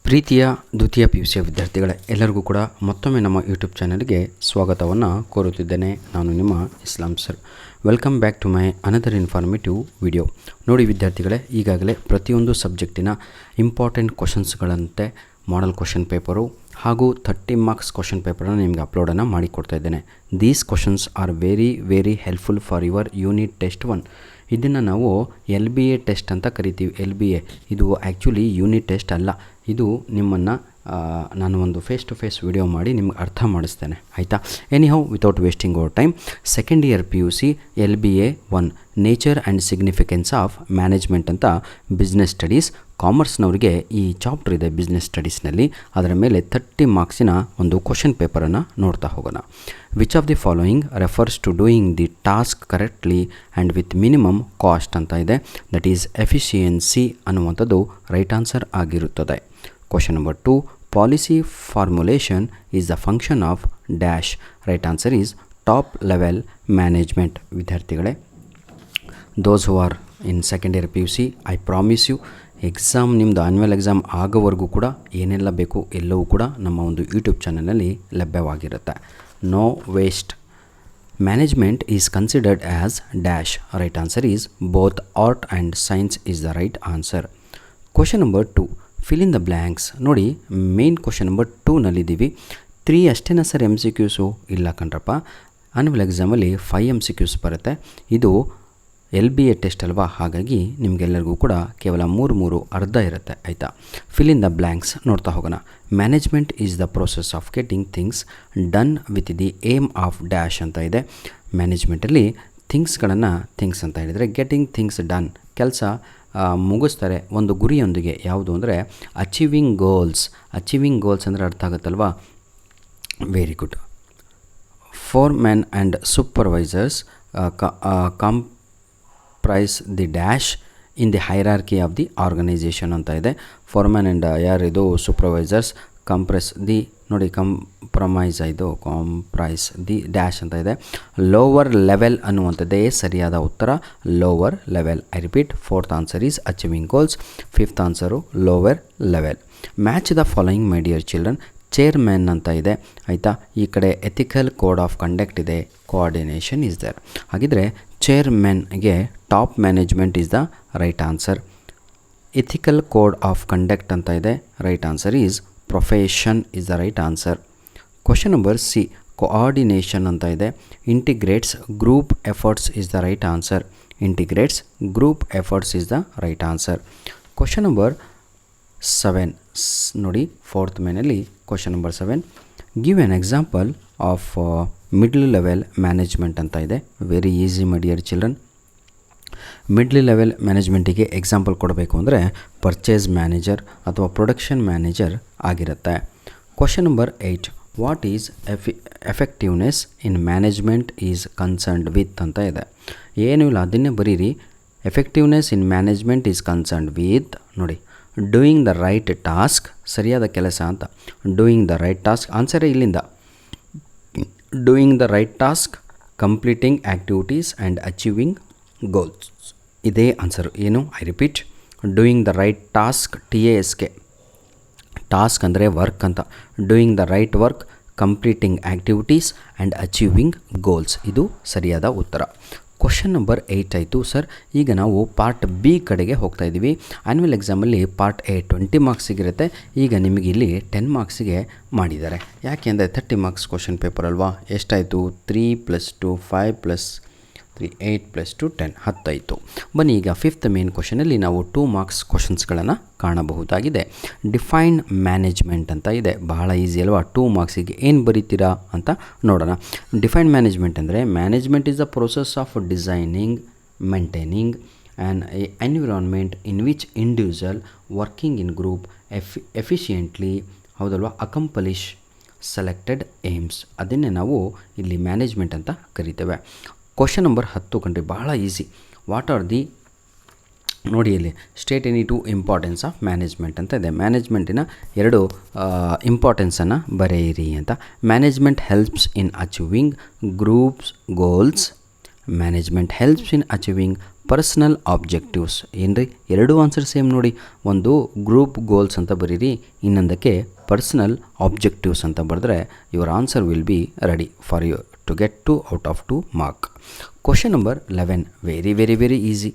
ಪ್ರೀತಿಯ ದ್ವಿತೀಯ PUC ವಿದ್ಯಾರ್ಥಿಗಳೇ, ಎಲ್ಲರಿಗೂ ಕೂಡ ಮತ್ತೊಮ್ಮೆ ನಮ್ಮ ಯೂಟ್ಯೂಬ್ ಚಾನಲ್ಗೆ ಸ್ವಾಗತವನ್ನು ಕೋರುತ್ತಿದ್ದೇನೆ. ನಾನು ನಿಮ್ಮ Islam sir. Welcome back to my another informative video. ನೋಡಿ ವಿದ್ಯಾರ್ಥಿಗಳೇ, ಈಗಾಗಲೇ ಪ್ರತಿಯೊಂದು ಸಬ್ಜೆಕ್ಟಿನ ಇಂಪಾರ್ಟೆಂಟ್ ಕ್ವಶನ್ಸ್ಗಳಂತೆ ಮಾಡೆಲ್ ಕ್ವಶನ್ ಪೇಪರು ಹಾಗೂ 30 ಮಾರ್ಕ್ಸ್ ಕ್ವಶನ್ ಪೇಪರನ್ನು ನಿಮಗೆ ಅಪ್ಲೋಡನ್ನು ಮಾಡಿಕೊಡ್ತಾ ಇದ್ದೇನೆ. These questions are very helpful for your unit test 1. ಇದನ್ನು ನಾವು LBA ಟೆಸ್ಟ್ ಅಂತ ಕರಿತೀವಿ. LBA ಇದು ಆ್ಯಕ್ಚುಲಿ ಯೂನಿಟ್ ಟೆಸ್ಟ್ ಅಲ್ಲ. ಇದು ನಿಮ್ಮನ್ನು ನಾನು ಒಂದು ಫೇಸ್ ಟು ಫೇಸ್ ವಿಡಿಯೋ ಮಾಡಿ ನಿಮ್ಗೆ ಅರ್ಥ ಮಾಡಿಸ್ತೇನೆ, ಆಯಿತಾ? Anyhow, without wasting our time, second year PUC LBA 1 nature and significance of management ಅಂತ ಬಿಸ್ನೆಸ್ ಸ್ಟಡೀಸ್, ಕಾಮರ್ಸ್ನವರಿಗೆ ಈ ಚಾಪ್ಟರ್ ಇದೆ ಬಿಸ್ನೆಸ್ ಸ್ಟಡೀಸ್ನಲ್ಲಿ. ಅದರ ಮೇಲೆ 30 ಮಾರ್ಕ್ಸಿನ ಒಂದು ಕ್ವಶನ್ ಪೇಪರನ್ನು ನೋಡ್ತಾ ಹೋಗೋಣ. Which of the following refers to doing the task correctly and with minimum cost ಅಂತ ಇದೆ. ದಟ್ ಈಸ್ ಎಫಿಷಿಯನ್ಸಿ ಅನ್ನುವಂಥದ್ದು ರೈಟ್ ಆನ್ಸರ್ ಆಗಿರುತ್ತದೆ. Question number 2, policy formulation is the function of dash. Right answer is top level management. ವಿದ್ಯಾರ್ಥಿಗಳೇ, those who are in second year PUC, I promise you, exam ನಿಮ್ಮದು annual exam ಆಗೋವರೆಗೂ ಕೂಡ ಏನೆಲ್ಲ ಬೇಕು ಎಲ್ಲವೂ ಕೂಡ ನಮ್ಮ ಒಂದು ಯೂಟ್ಯೂಬ್ ಚಾನಲಲ್ಲಿ ಲಭ್ಯವಾಗಿರುತ್ತೆ. No waste. Management is considered as dash. Right answer is both art and science is the right answer. Question number 2, fill in the blanks. ನೋಡಿ, ಮೇನ್ ಕ್ವಶನ್ ನಂಬರ್ 2ನಲ್ಲಿದ್ದೀವಿ. 3 ಅಷ್ಟೇನಾ ಸರ್ MCQಸು? ಇಲ್ಲ ಕಣ್ರಪ್ಪ, ಆನ್ಯುವಲ್ ಎಕ್ಸಾಮಲ್ಲಿ 5 MCQs ಬರುತ್ತೆ. ಇದು LBA test ಅಲ್ವಾ, ಹಾಗಾಗಿ ನಿಮಗೆಲ್ಲರಿಗೂ ಕೂಡ ಕೇವಲ 3 ಅರ್ಧ ಇರುತ್ತೆ, ಆಯಿತಾ? ಫಿಲ್ ಇನ್ ದ ಬ್ಲ್ಯಾಂಕ್ಸ್ ನೋಡ್ತಾ ಹೋಗೋಣ. Management is the process of getting things done with the aim of dash ಅಂತ ಇದೆ. ಮ್ಯಾನೇಜ್ಮೆಂಟಲ್ಲಿ ಥಿಂಗ್ಸ್ ಅಂತ ಹೇಳಿದರೆ ಗೆಟಿಂಗ್ ಥಿಂಗ್ಸ್ ಡನ್, ಕೆಲಸ ಮುಗಿಸ್ತಾರೆ ಒಂದು ಗುರಿಯೊಂದಿಗೆ. ಯಾವುದು ಅಂದರೆ ಅಚೀವಿಂಗ್ ಗೋಲ್ಸ್. ಅಚೀವಿಂಗ್ ಗೋಲ್ಸ್ ಅಂದರೆ ಅರ್ಥ ಆಗುತ್ತಲ್ವಾ? Very good. Foreman and supervisors comprise the dash in the hierarchy of the organisation ಅಂತ ಇದೆ. ಫೋರ್ಮ್ಯಾನ್ ಆ್ಯಂಡ್ ಯಾರಿದು ಸೂಪರ್ವೈಸರ್ಸ್ ಕಂಪ್ರೈಸ್ ದಿ ಡ್ಯಾಶ್ ಅಂತ ಇದೆ. ಲೋವರ್ ಲೆವೆಲ್ ಅನ್ನುವಂಥದ್ದೇ ಸರಿಯಾದ ಉತ್ತರ, lower level. I repeat, 4th answer is achieving goals, 5th answer lower level. Match the following my dear children. Chairman ಅಂತ ಇದೆ, ಆಯಿತಾ? ಈ ಕಡೆ ಎಥಿಕಲ್ ಕೋಡ್ ಆಫ್ ಕಂಡಕ್ಟ್ ಇದೆ, ಕೋಆರ್ಡಿನೇಷನ್ ಈಸ್ ದೇರ್. ಹಾಗಿದ್ರೆ ಚೇರ್ಮನ್ಗೆ top management is the right answer. Ethical code of conduct ಅಂತ ಇದೆ, right answer is profession is the right answer. Question number C, coordination ಅಂತ ಇದೆ. Integrates group efforts is the right answer. Integrates group efforts is the right answer. Question number 7 ನೋಡಿ, 4th ಮೇನಲ್ಲಿ question number 7, give an example of middle level management ಅಂತ ಇದೆ. Very easy my dear children. Middle level ಮ್ಯಾನೇಜ್ಮೆಂಟಿಗೆ example ಕೊಡಬೇಕು ಅಂದರೆ purchase manager ಅಥವಾ production manager ಆಗಿರುತ್ತೆ. Question number 8, what is effectiveness in management is concerned with ಅಂತ ಇದೆ. ಏನೂ ಇಲ್ಲ, ಅದನ್ನೇ ಬರೀರಿ. Effectiveness in management is concerned with, ನೋಡಿ, ಡೂಯಿಂಗ್ ದ ರೈಟ್ ಟಾಸ್ಕ್, ಸರಿಯಾದ ಕೆಲಸ ಅಂತ. ಡೂಯಿಂಗ್ ದ ರೈಟ್ ಟಾಸ್ಕ್ ಆನ್ಸರೇ ಇಲ್ಲಿಂದ. Doing the right task, completing activities and achieving goals, ಇದೇ ಆನ್ಸರು. ಏನು? I repeat, doing the right task, TASK, task ಅಂದರೆ work ಅಂತ. Doing the right work, completing activities and achieving goals, ಇದು ಸರಿಯಾದ ಉತ್ತರ. Question number 8 ಆಯಿತು sir. ಈಗ ನಾವು ಪಾರ್ಟ್ B ಕಡೆಗೆ ಹೋಗ್ತಾ ಇದ್ದೀವಿ. ಆ್ಯನ್ಯುವಲ್ ಎಕ್ಸಾಮಲ್ಲಿ ಪಾರ್ಟ್ A 20 ಮಾರ್ಕ್ಸಿಗಿರುತ್ತೆ. ಈಗ ನಿಮಗೆ ಇಲ್ಲಿ 10 ಮಾರ್ಕ್ಸಿಗೆ ಮಾಡಿದ್ದಾರೆ. ಯಾಕೆ ಅಂದರೆ 30 ಮಾರ್ಕ್ಸ್ ಕ್ವಶನ್ ಪೇಪರ್ ಅಲ್ವಾ? ಎಷ್ಟಾಯಿತು? 3 + 2 5 + 3 8 + 2 10 10 ಆಯಿತು. ಬನ್ನಿ, ಈಗ 5th ಮೇನ್ ಕ್ವಶನಲ್ಲಿ ನಾವು 2 ಮಾರ್ಕ್ಸ್ ಕ್ವಶನ್ಸ್ಗಳನ್ನು ಕಾಣಬಹುದಾಗಿದೆ. ಡಿಫೈನ್ ಮ್ಯಾನೇಜ್ಮೆಂಟ್ ಅಂತ ಇದೆ. ಬಹಳ ಈಸಿ ಅಲ್ವಾ? 2 ಮಾರ್ಕ್ಸಿಗೆ ಏನು ಬರೀತೀರಾ ಅಂತ ನೋಡೋಣ. ಡಿಫೈನ್ ಮ್ಯಾನೇಜ್ಮೆಂಟ್ ಅಂದರೆ management is the process of designing, maintaining an environment in which individual working in group efficiently, ಹೌದಲ್ವಾ, ಅಕಂಪ್ಲಿಷ್ ಸೆಲೆಕ್ಟೆಡ್ ಏಮ್ಸ್, ಅದನ್ನೇ ನಾವು ಇಲ್ಲಿ ಮ್ಯಾನೇಜ್ಮೆಂಟ್ ಅಂತ ಕರಿತೇವೆ. ಕ್ವಶನ್ ನಂಬರ್ 10 ಕಂಡ್ರಿ, ಬಹಳ ಈಸಿ. ವಾಟ್ ಆರ್ ದಿ, ನೋಡಿ ಇಲ್ಲಿ, state any 2 importance of management ಅಂತ ಇದೆ. ಮ್ಯಾನೇಜ್ಮೆಂಟಿನ 2 ಇಂಪಾರ್ಟೆನ್ಸನ್ನು ಬರೆಯಿರಿ ಅಂತ. Management helps in achieving groups goals. Management helps in achieving personal objectives ಏನ್ರಿ ಎರಡೂ ಆನ್ಸರ್ ಸೇಮ್ ನೋಡಿ. ಒಂದು ಗ್ರೂಪ್ ಗೋಲ್ಸ್ ಅಂತ ಬರೀರಿ, ಇನ್ನೊಂದಕ್ಕೆ ಪರ್ಸ್ನಲ್ ಆಬ್ಜೆಕ್ಟಿವ್ಸ್ ಅಂತ ಬರೆದ್ರೆ your answer will be ready for you to get 2 out of 2 mark. Question number 11, very easy.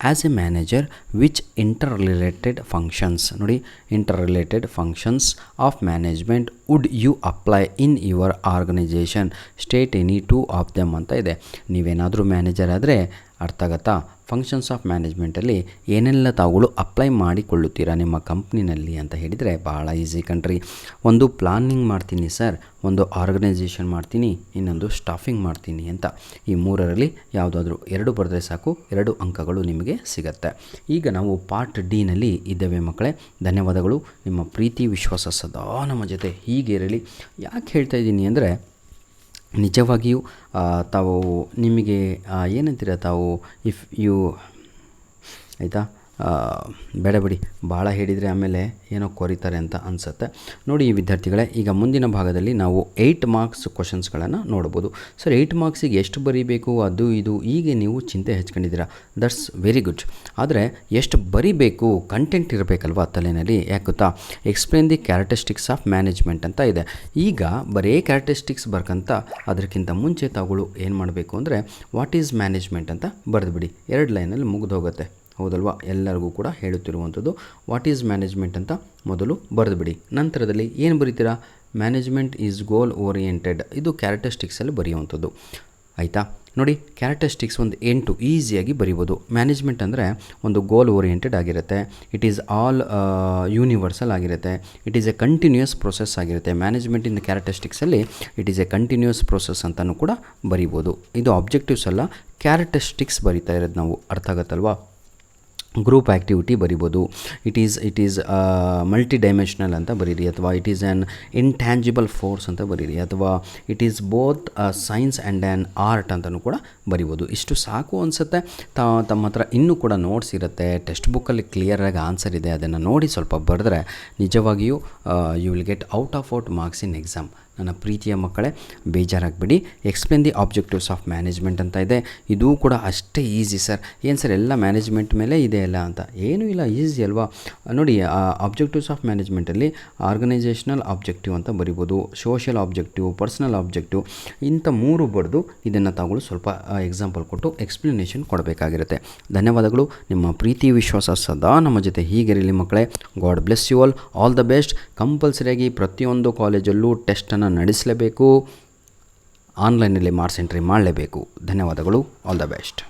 As a manager, which interrelated functions ನೋಡಿ interrelated functions of management would you apply in your organization? State any 2 of them ಅಂತ ಇದೆ. ನೀವೇನಾದರೂ manager ಆದರೆ ಅರ್ಥ ಆಗುತ್ತಾ? Functions of ಮ್ಯಾನೇಜ್ಮೆಂಟಲ್ಲಿ ಏನೆಲ್ಲ ತಾವುಗಳು apply ಮಾಡಿಕೊಳ್ಳುತ್ತೀರಾ ನಿಮ್ಮ ಕಂಪ್ನಿನಲ್ಲಿ ಅಂತ ಹೇಳಿದರೆ ಭಾಳ ಈಸಿ ಕಣ್ರಿ. ಒಂದು ಪ್ಲಾನಿಂಗ್ ಮಾಡ್ತೀನಿ ಸರ್, ಒಂದು ಆರ್ಗನೈಸೇಷನ್ ಮಾಡ್ತೀನಿ, ಇನ್ನೊಂದು ಸ್ಟಾಫಿಂಗ್ ಮಾಡ್ತೀನಿ ಅಂತ. ಈ ಮೂರರಲ್ಲಿ ಯಾವುದಾದ್ರೂ 2 ಬರೆದ್ರೆ ಸಾಕು, 2 ಅಂಕಗಳು ನಿಮಗೆ ಸಿಗುತ್ತೆ. ಈಗ ನಾವು ಪಾರ್ಟ್ ಡಿನಲ್ಲಿ ಇದ್ದೇವೆ ಮಕ್ಕಳೇ. ಧನ್ಯವಾದಗಳು. ನಿಮ್ಮ ಪ್ರೀತಿ ವಿಶ್ವಾಸ ಸದಾ ನಮ್ಮ ಜೊತೆ ಹೀಗೆ ಇರಲಿ. ಯಾಕೆ ಹೇಳ್ತಾ ಇದ್ದೀನಿ ಅಂದರೆ ನಿಜವಾಗಿಯೂ ತಾವು ನಿಮಗೆ ಏನಂತೀರ ತಾವು ಇಫ್ ಯು ಆಯಿತಾ ಬೇಡ ಬಿಡಿ, ಭಾಳ ಹೇಳಿದರೆ ಆಮೇಲೆ ಏನೋ ಕೊರಿತಾರೆ ಅಂತ ಅನಿಸುತ್ತೆ. ನೋಡಿ ಈ ವಿದ್ಯಾರ್ಥಿಗಳೇ, ಈಗ ಮುಂದಿನ ಭಾಗದಲ್ಲಿ ನಾವು 8 ಮಾರ್ಕ್ಸ್ ಕ್ವಶನ್ಸ್ಗಳನ್ನು ನೋಡ್ಬೋದು. ಸರ್ 8 ಮಾರ್ಕ್ಸಿಗೆ ಎಷ್ಟು ಬರೀಬೇಕು ಅದು ಇದು ಹೀಗೆ ನೀವು ಚಿಂತೆ ಹಚ್ಕೊಂಡಿದ್ದೀರಾ. That's very good. ಆದರೆ ಎಷ್ಟು ಬರೀಬೇಕು ಕಂಟೆಂಟ್ ಇರಬೇಕಲ್ವಾ ತಲೆಯಲ್ಲಿ. ಯಾಕೆ ಗೊತ್ತಾ? Explain the characteristics of management ಅಂತ ಇದೆ. ಈಗ ಬರೀ ಕ್ಯಾರೆಕ್ಟರಿಸ್ಟಿಕ್ಸ್ ಬರ್ಕಂತ ಅದಕ್ಕಿಂತ ಮುಂಚೆ ತಾವುಗಳು ಏನು ಮಾಡಬೇಕು ಅಂದರೆ ವಾಟ್ ಈಸ್ ಮ್ಯಾನೇಜ್ಮೆಂಟ್ ಅಂತ ಬರೆದುಬಿಡಿ. 2 ಲೈನಲ್ಲಿ ಮುಗಿದೋಗುತ್ತೆ, ಹೌದಲ್ವಾ? ಎಲ್ಲರಿಗೂ ಕೂಡ ಹೇಳುತ್ತಿರುವಂಥದ್ದು ವಾಟ್ ಈಸ್ ಮ್ಯಾನೇಜ್ಮೆಂಟ್ ಅಂತ ಮೊದಲು ಬರೆದುಬಿಡಿ. ನಂತರದಲ್ಲಿ ಏನು ಬರೀತೀರಾ? ಮ್ಯಾನೇಜ್ಮೆಂಟ್ ಈಸ್ ಗೋಲ್ ಓರಿಯೆಂಟೆಡ್, ಇದು ಕ್ಯಾರೆಕ್ಟರಿಸ್ಟಿಕ್ಸಲ್ಲಿ ಬರೆಯುವಂಥದ್ದು. ಆಯಿತಾ? ನೋಡಿ ಕ್ಯಾರೆಕ್ಟರಿಸ್ಟಿಕ್ಸ್ ಒಂದು 8 ಈಸಿಯಾಗಿ ಬರಿಬೋದು. ಮ್ಯಾನೇಜ್ಮೆಂಟ್ ಅಂದರೆ ಒಂದು ಗೋಲ್ ಓರಿಯೆಂಟೆಡ್ ಆಗಿರುತ್ತೆ, ಇಟ್ ಈಸ್ ಆಲ್ ಯೂನಿವರ್ಸಲ್ ಆಗಿರುತ್ತೆ, it is a continuous process ಆಗಿರುತ್ತೆ. ಮ್ಯಾನೇಜ್ಮೆಂಟ್ ಇನ್ ಕ್ಯಾರೆಕ್ಟರಿಸ್ಟಿಕ್ಸಲ್ಲಿ it is a continuous process ಅಂತಲೂ ಕೂಡ ಬರಿಬೋದು. ಇದು ಆಬ್ಜೆಕ್ಟಿವ್ಸ್ ಅಲ್ಲ, ಕ್ಯಾರೆಕ್ಟರಿಸ್ಟಿಕ್ಸ್ ಬರಿತಾ ಇರೋದು ನಾವು, ಅರ್ಥ ಆಗುತ್ತಲ್ವಾ? ಗ್ರೂಪ್ ಆ್ಯಕ್ಟಿವಿಟಿ ಬರಿಬೋದು. ಇಟ್ ಈಸ್ ಮಲ್ಟಿ ಡೈಮೆನ್ಷನಲ್ ಅಂತ ಬರೀರಿ, ಅಥವಾ it is an intangible force ಅಂತ ಬರೀರಿ, ಅಥವಾ it is both science and an art ಅಂತಲೂ ಕೂಡ ಬರಿಬೋದು. ಇಷ್ಟು ಸಾಕು ಅನಿಸುತ್ತೆ. ತಮ್ಮ ಹತ್ರ ಇನ್ನೂ ಕೂಡ ನೋಟ್ಸ್ ಇರುತ್ತೆ, ಟೆಕ್ಸ್ಟ್ ಬುಕ್ಕಲ್ಲಿ ಕ್ಲಿಯರಾಗಿ ಆನ್ಸರ್ ಇದೆ, ಅದನ್ನು ನೋಡಿ ಸ್ವಲ್ಪ ಬರೆದ್ರೆ ನಿಜವಾಗಿಯೂ you will get out of marks in exam. ನನ್ನ ಪ್ರೀತಿಯ ಮಕ್ಕಳೇ, ಬೇಜಾರಾಗಬೇಡಿ. Explain the objectives of management ಅಂತ ಇದೆ. ಇದೂ ಕೂಡ ಅಷ್ಟೇ ಈಸಿ ಸರ್. ಏನು ಸರ್ ಎಲ್ಲ ಮ್ಯಾನೇಜ್ಮೆಂಟ್ ಮೇಲೆ ಇದೆ ಅಲ್ಲ ಅಂತ? ಏನೂ ಇಲ್ಲ, ಈಸಿ ಅಲ್ವಾ? ನೋಡಿ ಆಬ್ಜೆಕ್ಟಿವ್ಸ್ ಆಫ್ ಮ್ಯಾನೇಜ್ಮೆಂಟಲ್ಲಿ ಆರ್ಗನೈಸೇಷನಲ್ ಆಬ್ಜೆಕ್ಟಿವ್ ಅಂತ ಬರಿಬೋದು, ಸೋಷಿಯಲ್ ಆಬ್ಜೆಕ್ಟಿವ್, ಪರ್ಸನಲ್ ಆಬ್ಜೆಕ್ಟಿವ್, ಇಂಥ 3 ಬರೆದು ಇದನ್ನು ತಾವುಗಳು ಸ್ವಲ್ಪ ಎಕ್ಸಾಂಪಲ್ ಕೊಟ್ಟು ಎಕ್ಸ್ಪ್ಲನೇಷನ್ ಕೊಡಬೇಕಾಗಿರುತ್ತೆ. ಧನ್ಯವಾದಗಳು. ನಿಮ್ಮ ಪ್ರೀತಿ ವಿಶ್ವಾಸ ಸದಾ ನಮ್ಮ ಜೊತೆ ಹೀಗಿರಲಿ ಮಕ್ಕಳೇ. God bless you all the best. ಕಂಪಲ್ಸರಿಯಾಗಿ ಪ್ರತಿಯೊಂದು ಕಾಲೇಜಲ್ಲೂ ಟೆಸ್ಟನ್ನು ನಡೆಸಲೇಬೇಕು, ಆನ್ಲೈನಲ್ಲಿ ಮಾರ್ಕ್ಸ್ ಎಂಟ್ರಿ ಮಾಡಲೇಬೇಕು. ಧನ್ಯವಾದಗಳು. All the best.